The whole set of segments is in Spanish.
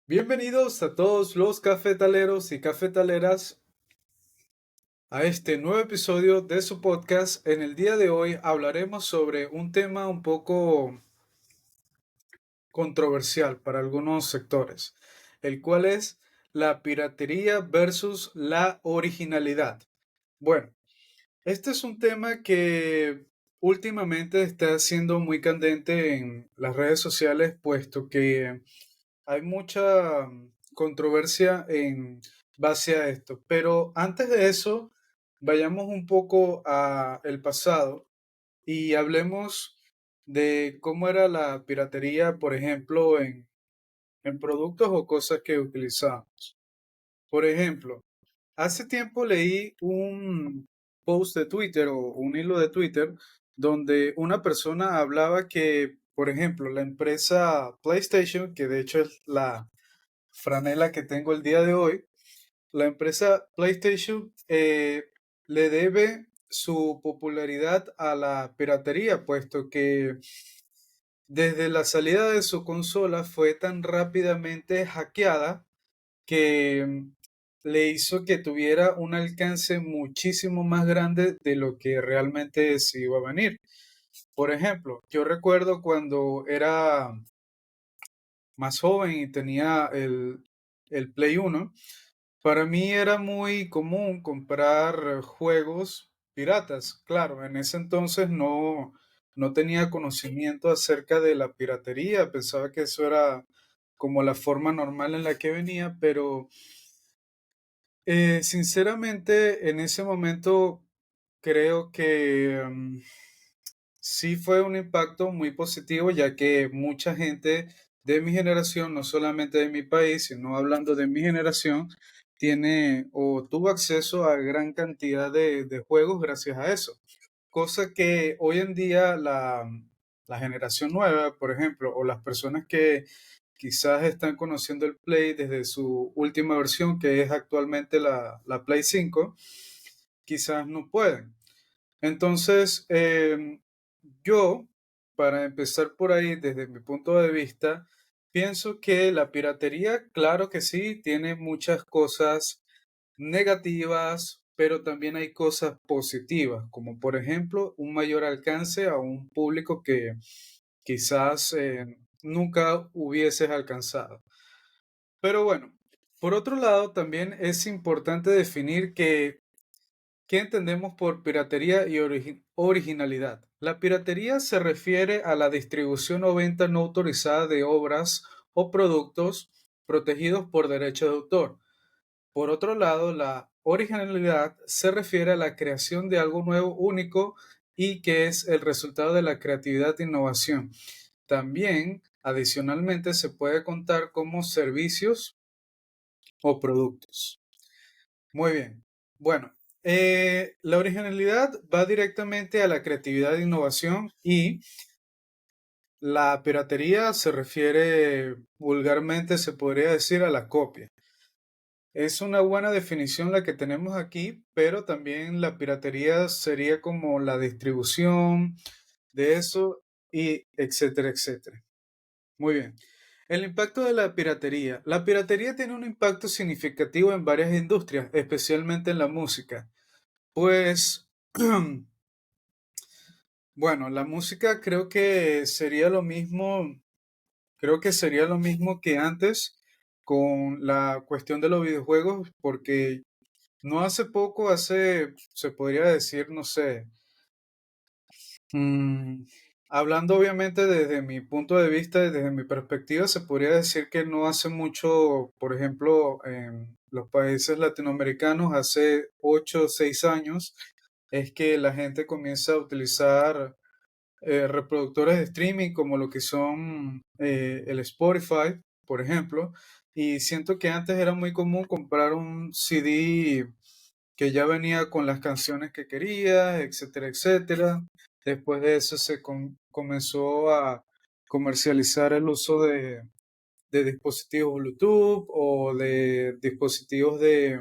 Bienvenidos a todos los cafetaleros y cafetaleras a este nuevo episodio de su podcast. En el día de hoy hablaremos sobre un tema un poco controversial para algunos sectores, el cual es la piratería versus la originalidad. Bueno, este es un tema que últimamente está siendo muy candente en las redes sociales, puesto que hay mucha controversia en base a esto. Pero antes de eso, vayamos un poco a el pasado y hablemos de cómo era la piratería, por ejemplo, en productos o cosas que utilizamos. Por ejemplo, hace tiempo leí un post de Twitter o un hilo de Twitter donde una persona hablaba que, por ejemplo, la empresa PlayStation, que de hecho es la franela que tengo el día de hoy, la empresa PlayStation le debe su popularidad a la piratería, puesto que desde la salida de su consola fue tan rápidamente hackeada que le hizo que tuviera un alcance muchísimo más grande de lo que realmente se iba a venir. Por ejemplo, yo recuerdo cuando era más joven y tenía el Play 1, para mí era muy común comprar juegos piratas. Claro, en ese entonces no tenía conocimiento acerca de la piratería, pensaba que eso era como la forma normal en la que venía, pero sinceramente en ese momento creo que sí fue un impacto muy positivo, ya que mucha gente de mi generación, no solamente de mi país, sino hablando de mi generación, tiene o tuvo acceso a gran cantidad de juegos gracias a eso. Cosa que hoy en día la generación nueva, por ejemplo, o las personas que quizás están conociendo el Play desde su última versión, que es actualmente la Play 5, quizás no pueden. Entonces, yo, para empezar por ahí, desde mi punto de vista, pienso que la piratería, claro que sí, tiene muchas cosas negativas, pero también hay cosas positivas, como por ejemplo un mayor alcance a un público que quizás nunca hubieses alcanzado. Pero bueno, por otro lado, también es importante definir que ¿qué entendemos por piratería y originalidad? La piratería se refiere a la distribución o venta no autorizada de obras o productos protegidos por derechos de autor. Por otro lado, la originalidad se refiere a la creación de algo nuevo, único y que es el resultado de la creatividad e innovación. También, adicionalmente, se puede contar como servicios o productos. Muy bien. Bueno, la originalidad va directamente a la creatividad e innovación y la piratería se refiere vulgarmente, se podría decir, a la copia. Es una buena definición la que tenemos aquí, pero también la piratería sería como la distribución de eso y etcétera, etcétera. Muy bien. El impacto de la piratería. La piratería tiene un impacto significativo en varias industrias, especialmente en la música. Pues, bueno, la música creo que sería lo mismo que antes con la cuestión de los videojuegos, porque no hace poco, se podría decir, no sé, mm, hablando obviamente desde mi punto de vista, desde mi perspectiva, se podría decir que no hace mucho, por ejemplo, en los países latinoamericanos, hace 8 o 6 años, es que la gente comienza a utilizar reproductores de streaming como lo que son el Spotify, por ejemplo, y siento que antes era muy común comprar un CD que ya venía con las canciones que querías, etcétera, etcétera. Después de eso comenzó a comercializar el uso de dispositivos Bluetooth o de dispositivos de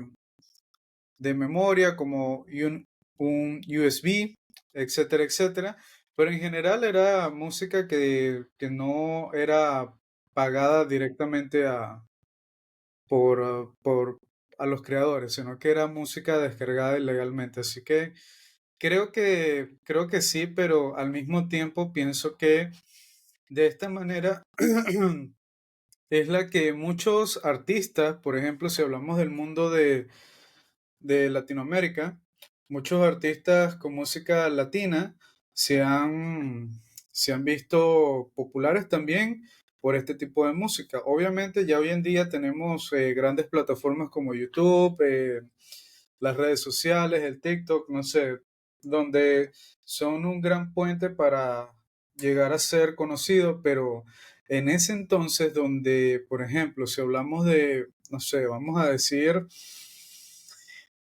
memoria como un USB, etcétera, etcétera. Pero en general era música que no era pagada directamente por a los creadores, sino que era música descargada ilegalmente. Así que creo que sí, pero al mismo tiempo pienso que de esta manera es la que muchos artistas, por ejemplo, si hablamos del mundo de Latinoamérica, muchos artistas con música latina se han, se han visto populares también por este tipo de música. Obviamente ya hoy en día tenemos grandes plataformas como YouTube, las redes sociales, el TikTok, no sé, donde son un gran puente para llegar a ser conocido, pero en ese entonces donde, por ejemplo, si hablamos de, no sé, vamos a decir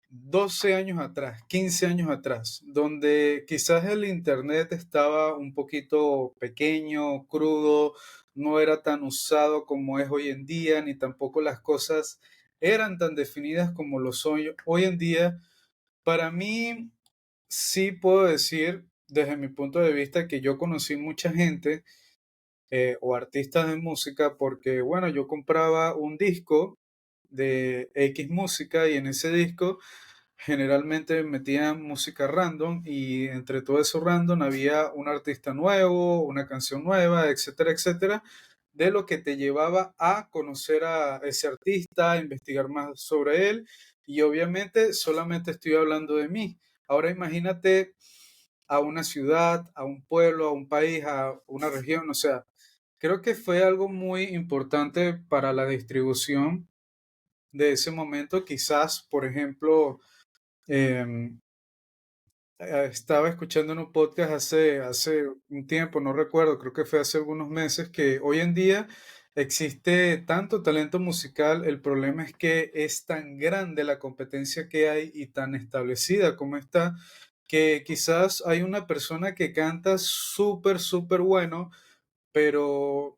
12 años atrás, 15 años atrás, donde quizás el internet estaba un poquito pequeño, crudo, no era tan usado como es hoy en día, ni tampoco las cosas eran tan definidas como lo son hoy en día. Para mí, sí puedo decir, desde mi punto de vista, que yo conocí mucha gente o artistas de música porque, bueno, yo compraba un disco de X música y en ese disco generalmente metían música random y entre todo eso random había un artista nuevo, una canción nueva, etcétera, etcétera, de lo que te llevaba a conocer a ese artista, a investigar más sobre él y obviamente solamente estoy hablando de mí. Ahora imagínate a una ciudad, a un pueblo, a un país, a una región, o sea, creo que fue algo muy importante para la distribución de ese momento. Quizás, por ejemplo, em, estaba escuchando en un podcast hace un tiempo, no recuerdo, creo que fue hace algunos meses, que hoy en día existe tanto talento musical, el problema es que es tan grande la competencia que hay y tan establecida como está, que quizás hay una persona que canta súper, súper bueno, pero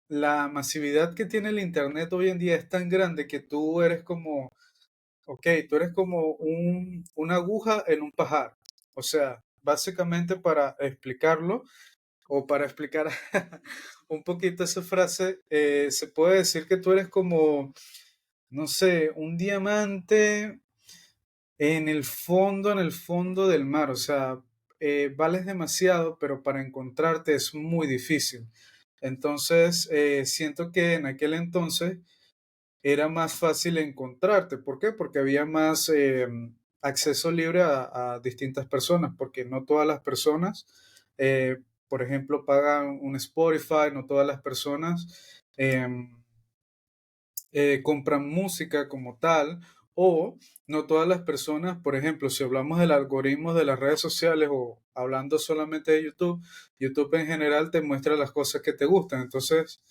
la masividad que tiene el Internet hoy en día es tan grande que tú eres como, ok, tú eres como una aguja en un pajar. O sea, básicamente para explicarlo o para explicar un poquito esa frase, se puede decir que tú eres como, no sé, un diamante en el fondo del mar. O sea, vales demasiado, pero para encontrarte es muy difícil. Entonces, siento que en aquel entonces era más fácil encontrarte. ¿Por qué? Porque había más acceso libre a distintas personas, porque no todas las personas, por ejemplo, pagan un Spotify, no todas las personas compran música como tal, o no todas las personas, por ejemplo, si hablamos del algoritmo de las redes sociales o hablando solamente de YouTube, YouTube en general te muestra las cosas que te gustan. Entonces,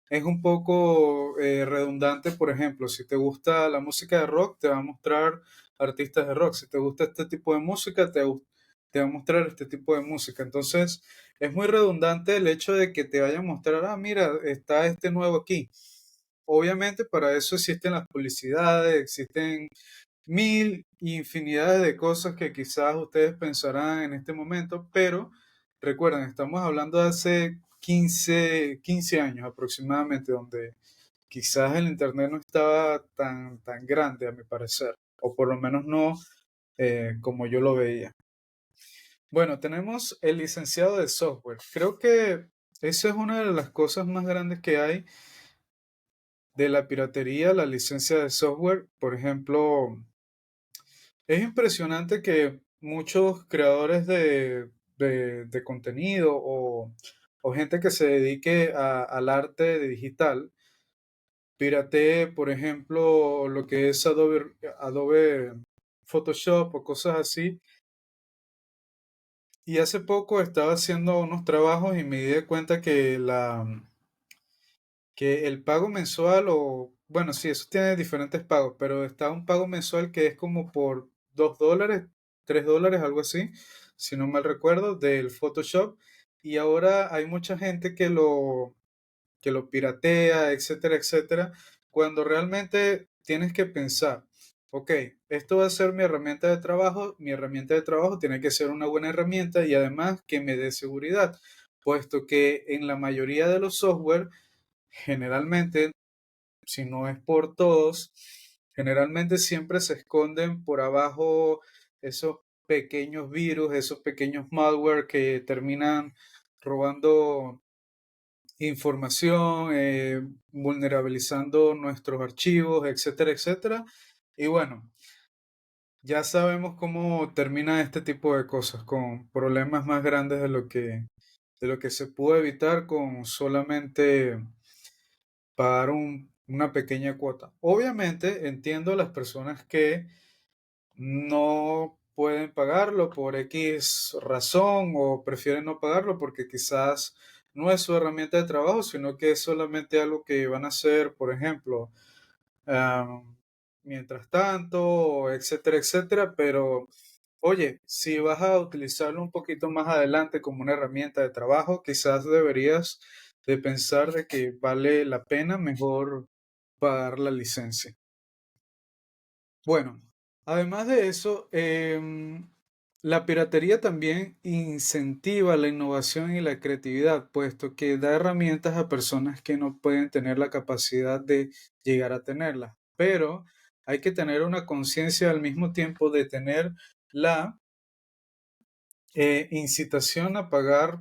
es un poco redundante, por ejemplo, si te gusta la música de rock, te va a mostrar artistas de rock. Si te gusta este tipo de música, te va a mostrar este tipo de música. Entonces, es muy redundante el hecho de que te vaya a mostrar, ah, mira, está este nuevo aquí. Obviamente para eso existen las publicidades, existen mil infinidades de cosas que quizás ustedes pensarán en este momento, pero recuerden, estamos hablando de hace 15 años aproximadamente, donde quizás el Internet no estaba tan grande a mi parecer, o por lo menos no como yo lo veía. Bueno, tenemos el licenciado de software. Creo que esa es una de las cosas más grandes que hay de la piratería, la licencia de software. Por ejemplo, es impresionante que muchos creadores de contenido o gente que se dedique al arte digital piratee, por ejemplo, lo que es Adobe Photoshop o cosas así. Y hace poco estaba haciendo unos trabajos y me di de cuenta que el pago mensual o, bueno, sí, eso tiene diferentes pagos, pero está un pago mensual que es como por $2, $3, algo así, si no mal recuerdo, del Photoshop. Y ahora hay mucha gente que lo piratea, etcétera, etcétera, cuando realmente tienes que pensar, ok, esto va a ser mi herramienta de trabajo tiene que ser una buena herramienta y además que me dé seguridad, puesto que en la mayoría de los software generalmente si no es por todos, generalmente siempre se esconden por abajo esos pequeños virus, esos pequeños malware que terminan robando información, vulnerabilizando nuestros archivos, etcétera, etcétera. Y bueno, ya sabemos cómo termina este tipo de cosas, con problemas más grandes de lo que se pudo evitar con solamente pagar una pequeña cuota. Obviamente entiendo a las personas que no pueden pagarlo por X razón o prefieren no pagarlo porque quizás no es su herramienta de trabajo, sino que es solamente algo que van a hacer, por ejemplo, mientras tanto, etcétera, etcétera. Pero, oye, si vas a utilizarlo un poquito más adelante como una herramienta de trabajo, quizás deberías de pensar de que vale la pena mejor pagar la licencia. Bueno, además de eso, la piratería también incentiva la innovación y la creatividad, puesto que da herramientas a personas que no pueden tener la capacidad de llegar a tenerlas. Pero hay que tener una conciencia al mismo tiempo de tener la incitación a pagar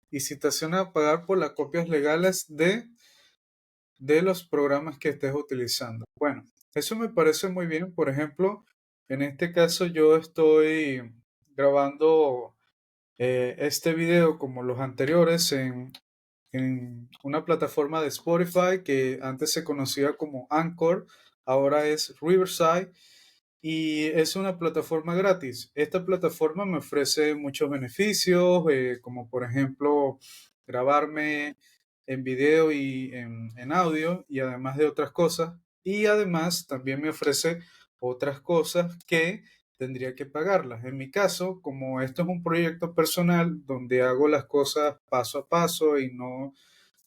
incitación a pagar por las copias legales de los programas que estés utilizando. Bueno, eso me parece muy bien. Por ejemplo, en este caso yo estoy grabando este video como los anteriores en una plataforma de Spotify que antes se conocía como Anchor, ahora es Riverside y es una plataforma gratis. Esta plataforma me ofrece muchos beneficios, como por ejemplo grabarme en video y en audio, y además de otras cosas. Y además también me ofrece otras cosas que tendría que pagarlas. En mi caso, como esto es un proyecto personal donde hago las cosas paso a paso y no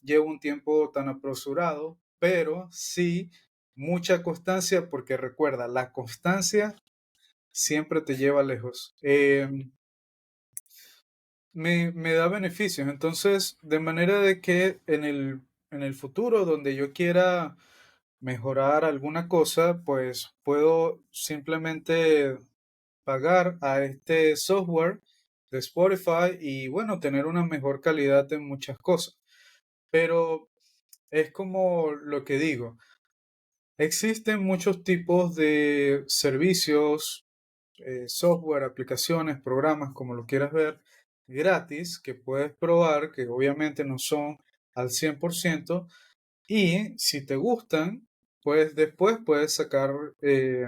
llevo un tiempo tan apresurado, pero sí mucha constancia, porque recuerda, la constancia siempre te lleva lejos. Me da beneficios, entonces, de manera de que en el futuro, donde yo quiera mejorar alguna cosa, pues puedo simplemente pagar a este software de Spotify y bueno, tener una mejor calidad en muchas cosas. Pero es como lo que digo, existen muchos tipos de servicios, software, aplicaciones, programas, como lo quieras ver, gratis, que puedes probar, que obviamente no son al 100%, y si te gustan, pues después puedes sacar eh,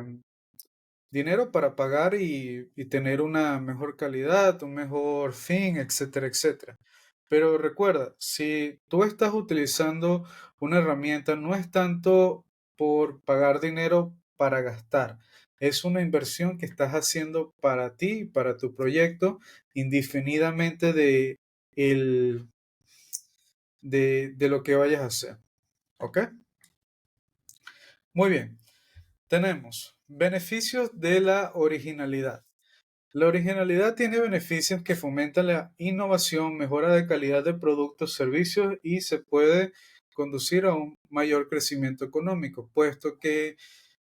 dinero para pagar y tener una mejor calidad, un mejor fin, etcétera, etcétera. Pero recuerda, si tú estás utilizando una herramienta, no es tanto por pagar dinero para gastar, es una inversión que estás haciendo para ti, para tu proyecto, indefinidamente el, de lo que vayas a hacer. ¿Ok? Muy bien. Tenemos beneficios de la originalidad. La originalidad tiene beneficios que fomentan la innovación, mejora de calidad de productos, servicios y se puede conducir a un mayor crecimiento económico, puesto que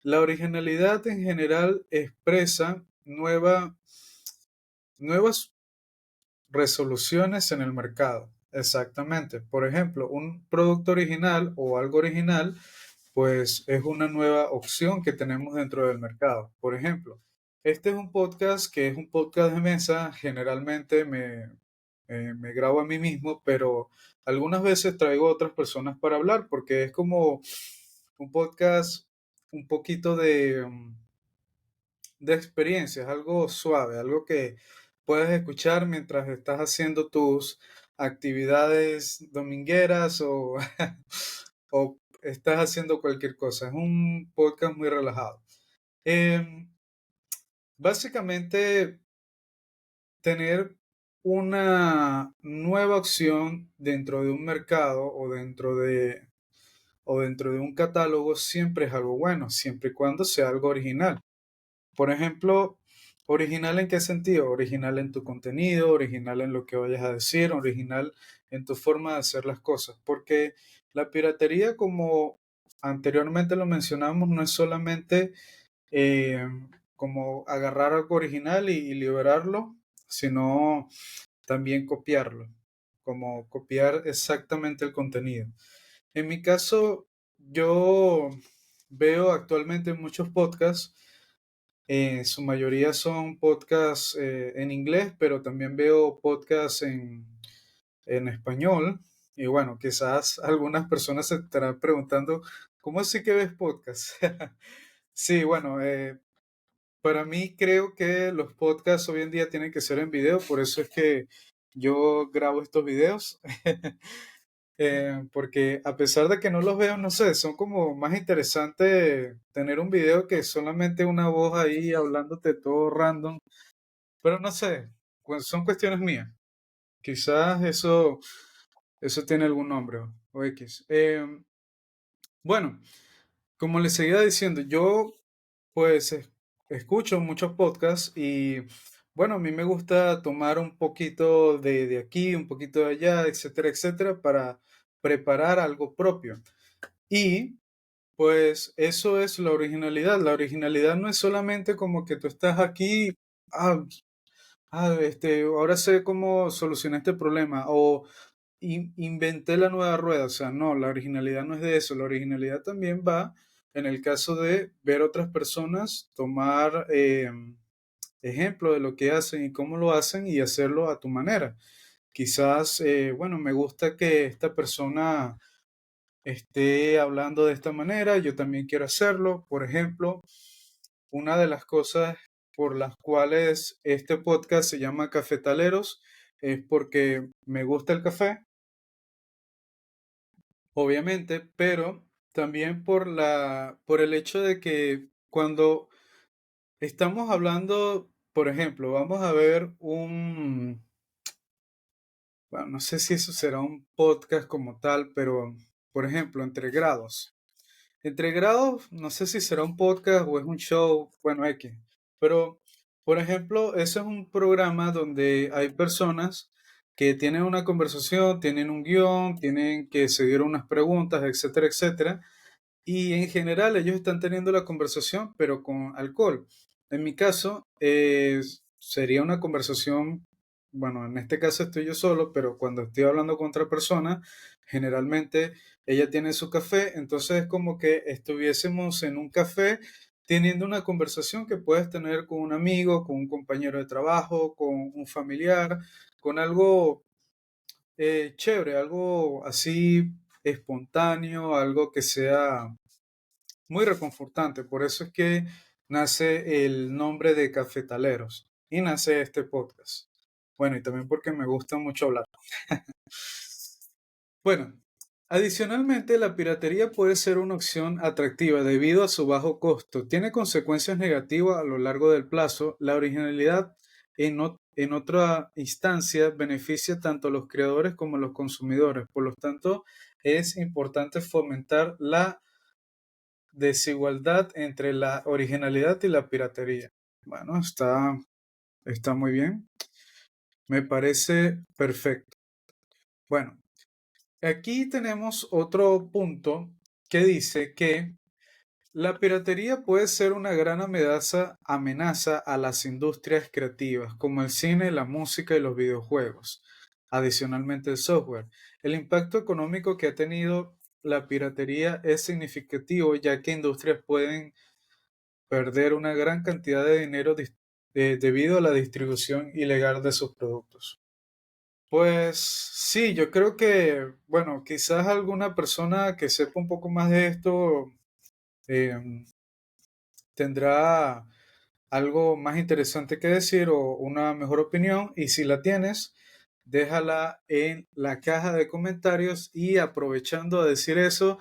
la originalidad en general expresa nuevas resoluciones en el mercado. Exactamente. Por ejemplo, un producto original o algo original pues es una nueva opción que tenemos dentro del mercado. Por ejemplo, este es un podcast que es un podcast de mesa, generalmente me grabo a mí mismo, pero algunas veces traigo a otras personas para hablar porque es como un podcast un poquito de experiencias, algo suave, algo que puedes escuchar mientras estás haciendo tus actividades domingueras o, o estás haciendo cualquier cosa. Es un podcast muy relajado. Em, Básicamente, tener una nueva opción dentro de un mercado o dentro de un catálogo siempre es algo bueno, siempre y cuando sea algo original. Por ejemplo, ¿original en qué sentido? Original en tu contenido, original en lo que vayas a decir, original en tu forma de hacer las cosas, porque la piratería, como anteriormente lo mencionamos, no es solamente eh, como agarrar algo original y liberarlo, sino también copiarlo, como copiar exactamente el contenido. En mi caso, yo veo actualmente muchos podcasts, su mayoría son podcasts en inglés, pero también veo podcasts en español. Y bueno, quizás algunas personas se estarán preguntando, ¿cómo así que ves podcasts? Sí, bueno, para mí creo que los podcasts hoy en día tienen que ser en video, por eso es que yo grabo estos videos. Porque a pesar de que no los veo, no sé, son como más interesante tener un video que solamente una voz ahí hablándote todo random, pero no sé, pues son cuestiones mías. Quizás eso tiene algún nombre o X. Bueno, como les seguía diciendo, yo pues escucho muchos podcasts y bueno, a mí me gusta tomar un poquito de aquí, un poquito de allá, etcétera, etcétera, para preparar algo propio. Y pues eso es la originalidad. La originalidad no es solamente como que tú estás aquí, ah, ahora sé cómo solucionar este problema o inventé la nueva rueda. O sea, no, la originalidad no es de eso. La originalidad también va en el caso de ver otras personas, tomar ejemplo de lo que hacen y cómo lo hacen y hacerlo a tu manera. Quizás, bueno, me gusta que esta persona esté hablando de esta manera, yo también quiero hacerlo. Por ejemplo, una de las cosas por las cuales este podcast se llama Cafetaleros es porque me gusta el café, obviamente, pero también por el hecho de que cuando estamos hablando, por ejemplo, vamos a ver bueno, no sé si eso será un podcast como tal, pero por ejemplo, entre grados. Entre grados, no sé si será un podcast o es un show, bueno, X. Pero, por ejemplo, ese es un programa donde hay personas que tienen una conversación, tienen un guión, tienen que seguir unas preguntas, etcétera, etcétera. Y en general ellos están teniendo la conversación, pero con alcohol. En mi caso, sería una conversación, bueno, en este caso estoy yo solo, pero cuando estoy hablando con otra persona, generalmente ella tiene su café, entonces es como que estuviésemos en un café teniendo una conversación que puedes tener con un amigo, con un compañero de trabajo, con un familiar, con algo chévere, algo así espontáneo, algo que sea muy reconfortante. Por eso es que nace el nombre de Cafetaleros y nace este podcast. Bueno, y también porque me gusta mucho hablar. Bueno, adicionalmente, la piratería puede ser una opción atractiva debido a su bajo costo. Tiene consecuencias negativas a lo largo del plazo. La originalidad en otra instancia beneficia tanto a los creadores como a los consumidores. Por lo tanto, es importante fomentar la desigualdad entre la originalidad y la piratería. Bueno, está muy bien. Me parece perfecto. Bueno, aquí tenemos otro punto que dice que la piratería puede ser una gran amenaza a las industrias creativas, como el cine, la música y los videojuegos. Adicionalmente, el software. El impacto económico que ha tenido la piratería es significativo, ya que industrias pueden perder una gran cantidad de dinero debido a la distribución ilegal de sus productos. Pues sí, yo creo que, bueno, quizás alguna persona que sepa un poco más de esto em, tendrá algo más interesante que decir o una mejor opinión y si la tienes, déjala en la caja de comentarios y aprovechando a decir eso,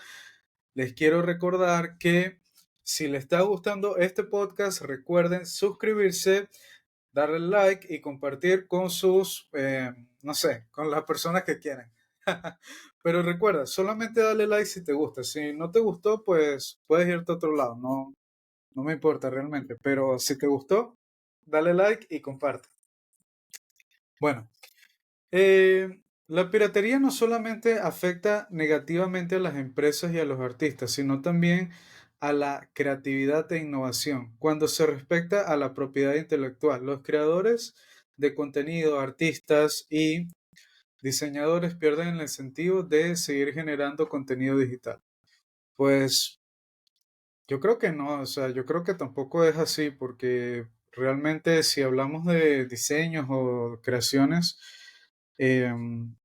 les quiero recordar que si les está gustando este podcast, recuerden suscribirse, darle like y compartir con sus, no sé, con las personas que quieren. Pero recuerda, solamente dale like si te gusta. Si no te gustó, pues puedes irte a otro lado. No, no me importa realmente. Pero si te gustó, dale like y comparte. Bueno, La piratería no solamente afecta negativamente a las empresas y a los artistas, sino también a la creatividad e innovación. Cuando se respecta a la propiedad intelectual, los creadores de contenido, artistas y diseñadores pierden el sentido de seguir generando contenido digital. Pues yo creo que no, o sea, yo creo que tampoco es así, porque realmente si hablamos de diseños o creaciones, em,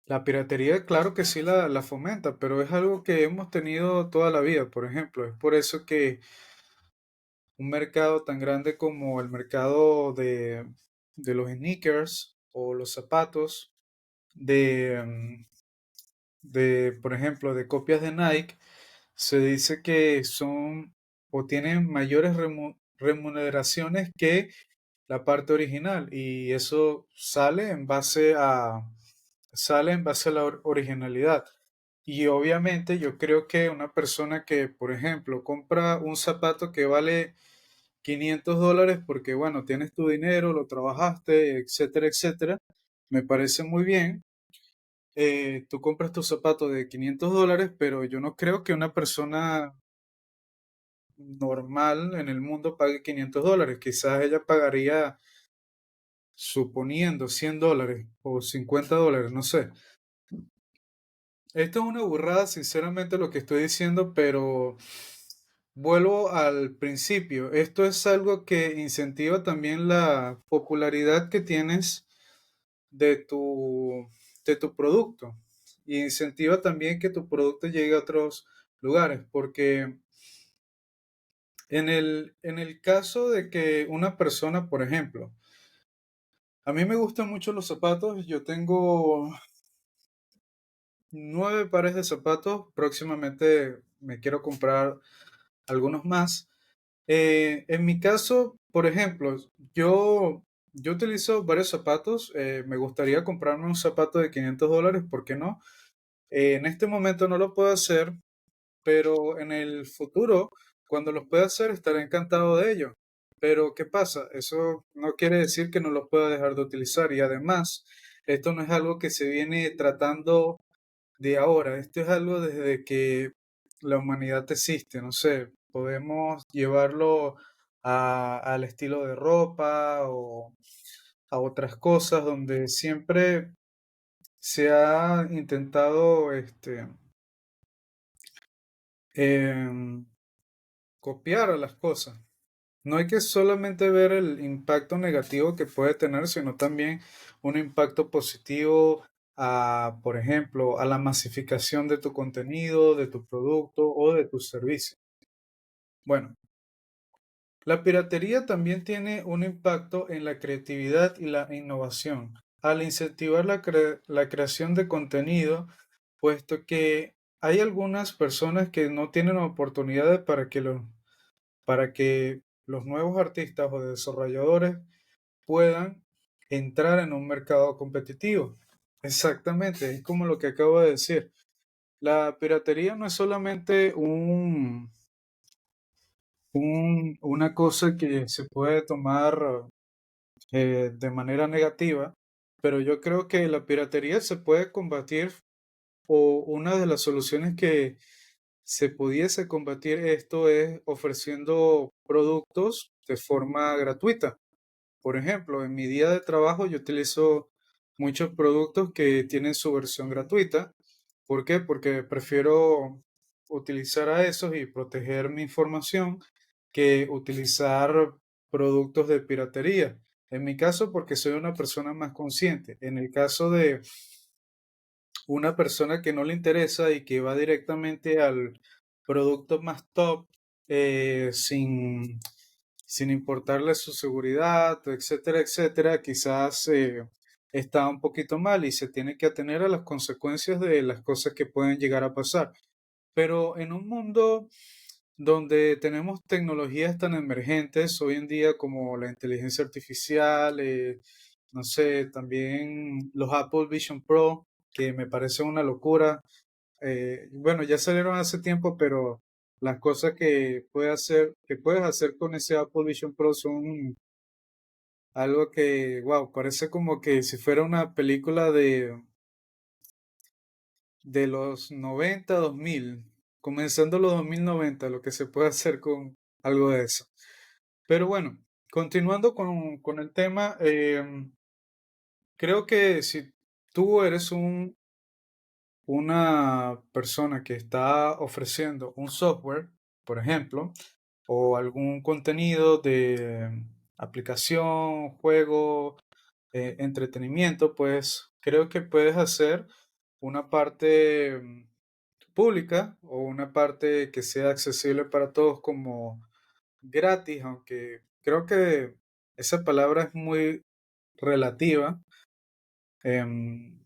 la piratería, claro que sí la fomenta, pero es algo que hemos tenido toda la vida, por ejemplo. Es por eso que un mercado tan grande como el mercado de los sneakers o los zapatos, de, por ejemplo, de copias de Nike, se dice que son o tienen mayores remuneraciones que la parte original y eso sale en base a la originalidad. Y obviamente yo creo que una persona que, por ejemplo, compra un zapato que vale $500 porque, bueno, tienes tu dinero, lo trabajaste, etcétera, etcétera, me parece muy bien. Tú compras tu zapato de $500, pero yo no creo que una persona normal en el mundo pague $500. Quizás ella pagaría, suponiendo, $100 o $50, no sé. Esto es una burrada, sinceramente, lo que estoy diciendo, pero vuelvo al principio. Esto es algo que incentiva también la popularidad que tienes de de tu producto. Y incentiva también que tu producto llegue a otros lugares, porque en el caso de que una persona, por ejemplo, a mí me gustan mucho los zapatos, yo tengo 9 pares de zapatos, próximamente me quiero comprar algunos más. En mi caso, por ejemplo, yo utilizo varios zapatos. Me gustaría comprarme un zapato de $500, ¿por qué no? En este momento no lo puedo hacer, pero en el futuro, cuando los pueda hacer, estaré encantado de ello. Pero, ¿qué pasa? Eso no quiere decir que no los pueda dejar de utilizar. Y además, esto no es algo que se viene tratando de ahora. Esto es algo desde que la humanidad existe. No sé, podemos llevarlo al estilo de ropa o a otras cosas donde siempre se ha intentado em, copiar a las cosas. No hay que solamente ver el impacto negativo que puede tener, sino también un impacto positivo a, por ejemplo, a la masificación de tu contenido, de tu producto o de tu servicio. Bueno, la piratería también tiene un impacto en la creatividad y la innovación, al incentivar la creación de contenido, puesto que hay algunas personas que no tienen oportunidades para que los nuevos artistas o desarrolladores puedan entrar en un mercado competitivo. Exactamente, es como lo que acabo de decir. La piratería no es solamente una cosa que se puede tomar de manera negativa, pero yo creo que la piratería se puede combatir o una de las soluciones que se pudiese combatir esto es ofreciendo productos de forma gratuita. Por ejemplo, en mi día de trabajo yo utilizo muchos productos que tienen su versión gratuita. ¿Por qué? Porque prefiero utilizar a esos y proteger mi información que utilizar productos de piratería. En mi caso, porque soy una persona más consciente. En el caso de una persona que no le interesa y que va directamente al producto más top, sin importarle su seguridad, etcétera, etcétera, quizás está un poquito mal y se tiene que atener a las consecuencias de las cosas que pueden llegar a pasar. Pero en un mundo donde tenemos tecnologías tan emergentes hoy en día como la inteligencia artificial, no sé, también los Apple Vision Pro, que me parece una locura. Bueno, ya salieron hace tiempo, pero las cosas que puedes hacer con ese Apple Vision Pro son Algo que, wow, parece como que si fuera una película de los 90 2000 comenzando los 2090 lo que se puede hacer con algo de eso. Pero bueno, continuando con el tema, creo que si tú eres una persona que está ofreciendo un software, por ejemplo, o algún contenido de aplicación, juego, entretenimiento, pues creo que puedes hacer una parte pública o una parte que sea accesible para todos como gratis, aunque creo que esa palabra es muy relativa. em,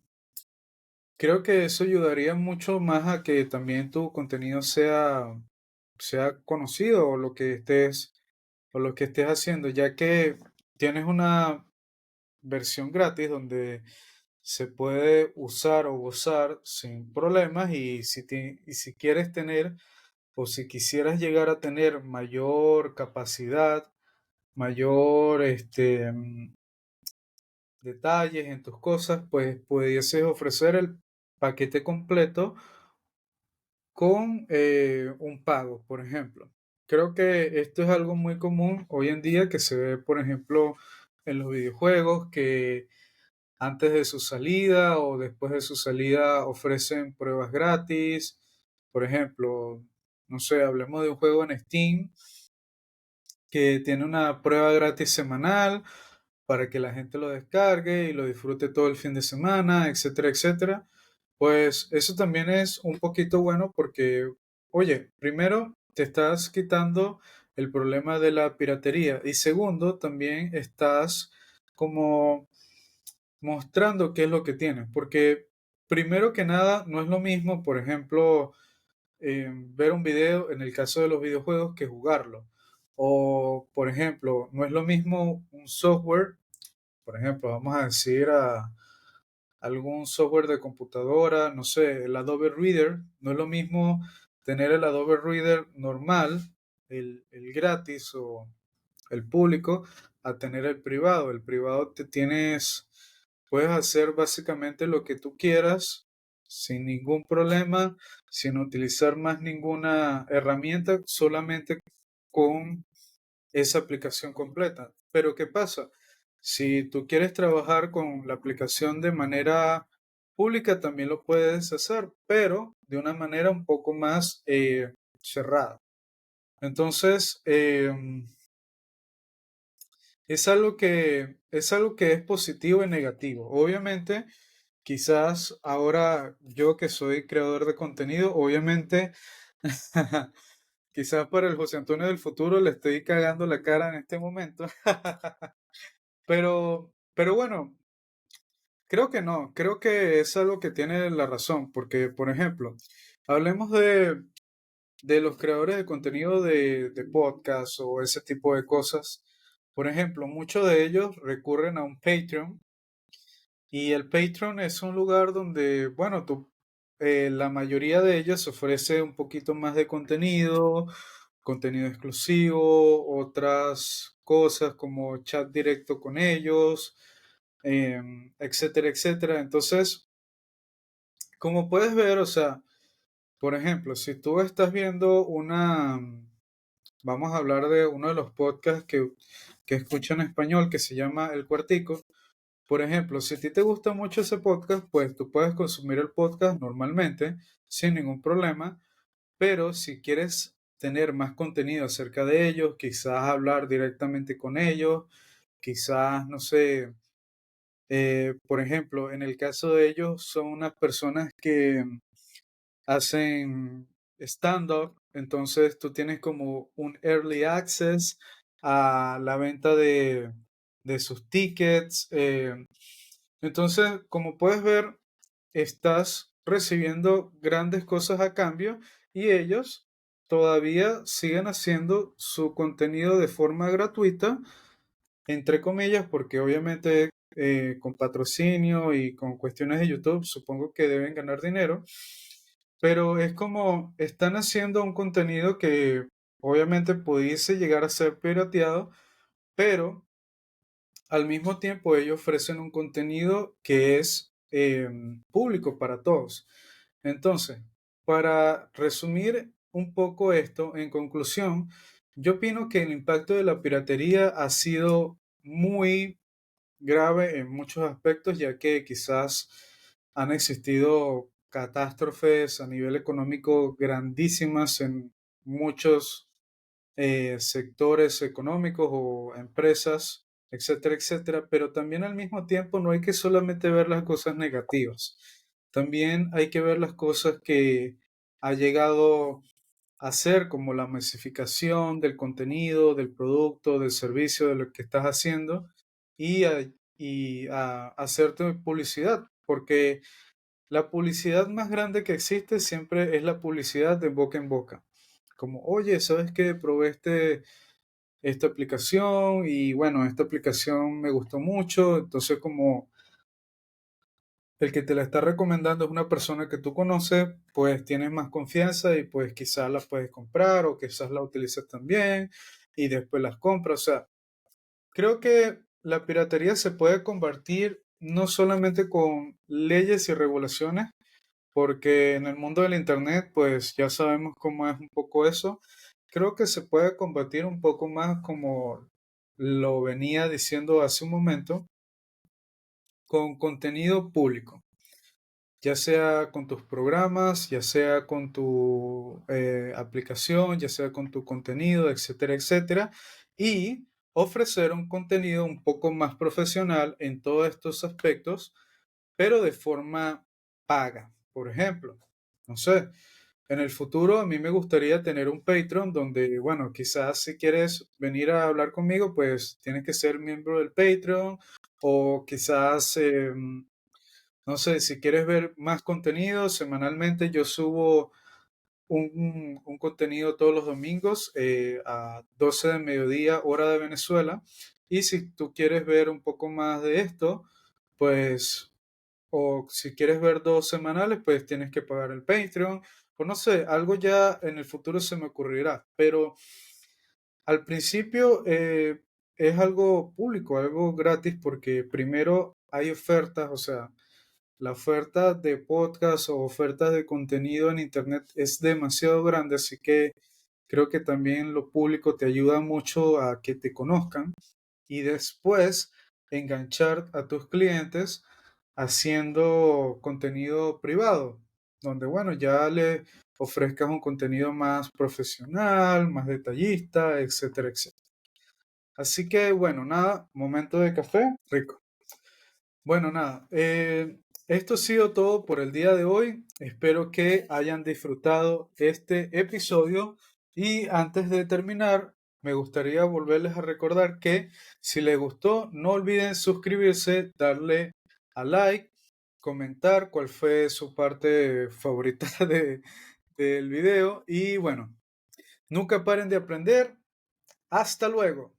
Creo que eso ayudaría mucho más a que también tu contenido sea conocido o lo que estés haciendo, ya que tienes una versión gratis donde se puede usar o gozar sin problemas y si quieres tener o si quisieras llegar a tener mayor capacidad, mayor detalles en tus cosas, pues pudieses ofrecer el paquete completo con un pago, por ejemplo. Creo que esto es algo muy común hoy en día que se ve, por ejemplo, en los videojuegos que antes de su salida o después de su salida ofrecen pruebas gratis. Por ejemplo, no sé, hablemos de un juego en Steam que tiene una prueba gratis semanal para que la gente lo descargue y lo disfrute todo el fin de semana, etcétera, etcétera. Pues eso también es un poquito bueno porque, oye, primero te estás quitando el problema de la piratería y segundo, también estás como mostrando qué es lo que tienes, porque primero que nada no es lo mismo, por ejemplo, ver un video en el caso de los videojuegos que jugarlo. O, por ejemplo, no es lo mismo un software, por ejemplo, vamos a decir algún software de computadora, no sé, el Adobe Reader, no es lo mismo tener el Adobe Reader normal, el gratis o el público, a tener el privado. El privado puedes hacer básicamente lo que tú quieras sin ningún problema, sin utilizar más ninguna herramienta, solamente con esa aplicación completa. Pero ¿qué pasa? Si tú quieres trabajar con la aplicación de manera pública, también lo puedes hacer, pero de una manera un poco más cerrada. Entonces, es algo que es positivo y negativo. Obviamente, quizás ahora yo que soy creador de contenido, obviamente, quizás para el José Antonio del futuro le estoy cagando la cara en este momento. Pero bueno, creo que no, creo que es algo que tiene la razón, porque, por ejemplo, hablemos de los creadores de contenido de podcast o ese tipo de cosas. Por ejemplo, muchos de ellos recurren a un Patreon y el Patreon es un lugar donde, bueno, la mayoría de ellos ofrece un poquito más de contenido, contenido exclusivo, otras cosas como chat directo con ellos, etcétera, etcétera. Entonces, como puedes ver, o sea, por ejemplo, si tú estás viendo vamos a hablar de uno de los podcasts que escucho en español que se llama El Cuartico. Por ejemplo, si a ti te gusta mucho ese podcast, pues tú puedes consumir el podcast normalmente, sin ningún problema, pero si quieres tener más contenido acerca de ellos, quizás hablar directamente con ellos, quizás, no sé, por ejemplo, en el caso de ellos son unas personas que hacen stand-up, entonces tú tienes como un early access a la venta de sus tickets. Entonces, como puedes ver, estás recibiendo grandes cosas a cambio y ellos todavía siguen haciendo su contenido de forma gratuita, entre comillas, porque obviamente con patrocinio y con cuestiones de YouTube supongo que deben ganar dinero, pero es como están haciendo un contenido que obviamente pudiese llegar a ser pirateado, pero al mismo tiempo ellos ofrecen un contenido que es público para todos. Entonces, para resumir un poco esto, en conclusión, yo opino que el impacto de la piratería ha sido muy grave en muchos aspectos, ya que quizás han existido catástrofes a nivel económico grandísimas en muchos sectores económicos o empresas, etcétera, etcétera, pero también al mismo tiempo no hay que solamente ver las cosas negativas, también hay que ver las cosas que ha llegado a ser, como la masificación del contenido, del producto, del servicio, de lo que estás haciendo y a hacerte publicidad, porque la publicidad más grande que existe siempre es la publicidad de boca en boca. Como, oye, ¿sabes qué? Probé esta aplicación y bueno, esta aplicación me gustó mucho. Entonces, como el que te la está recomendando es una persona que tú conoces, pues tienes más confianza y pues quizás la puedes comprar o quizás la utilices también y después las compras. O sea, creo que la piratería se puede combatir no solamente con leyes y regulaciones, porque en el mundo del Internet, pues ya sabemos cómo es un poco eso. Creo que se puede combatir un poco más como lo venía diciendo hace un momento, con contenido público, ya sea con tus programas, ya sea con tu aplicación, ya sea con tu contenido, etcétera, etcétera, y ofrecer un contenido un poco más profesional en todos estos aspectos, pero de forma paga. Por ejemplo, no sé, en el futuro a mí me gustaría tener un Patreon donde, bueno, quizás si quieres venir a hablar conmigo, pues tienes que ser miembro del Patreon o quizás, no sé, si quieres ver más contenido, semanalmente yo subo un contenido todos los domingos a 12 de mediodía, hora de Venezuela. Y si tú quieres ver un poco más de esto, pues o si quieres ver dos semanales, pues tienes que pagar el Patreon. O no sé, algo ya en el futuro se me ocurrirá. Pero al principio es algo público, algo gratis, porque primero hay ofertas, o sea, la oferta de podcast o ofertas de contenido en Internet es demasiado grande, así que creo que también lo público te ayuda mucho a que te conozcan y después enganchar a tus clientes haciendo contenido privado, donde, bueno, ya le ofrezcas un contenido más profesional, más detallista, etcétera, etcétera. Así que, bueno, nada, momento de café, rico. Bueno, nada, esto ha sido todo por el día de hoy. Espero que hayan disfrutado este episodio y antes de terminar, me gustaría volverles a recordar que si les gustó, no olviden suscribirse, darle a like, comentar cuál fue su parte favorita del video y bueno, nunca paren de aprender. Hasta luego.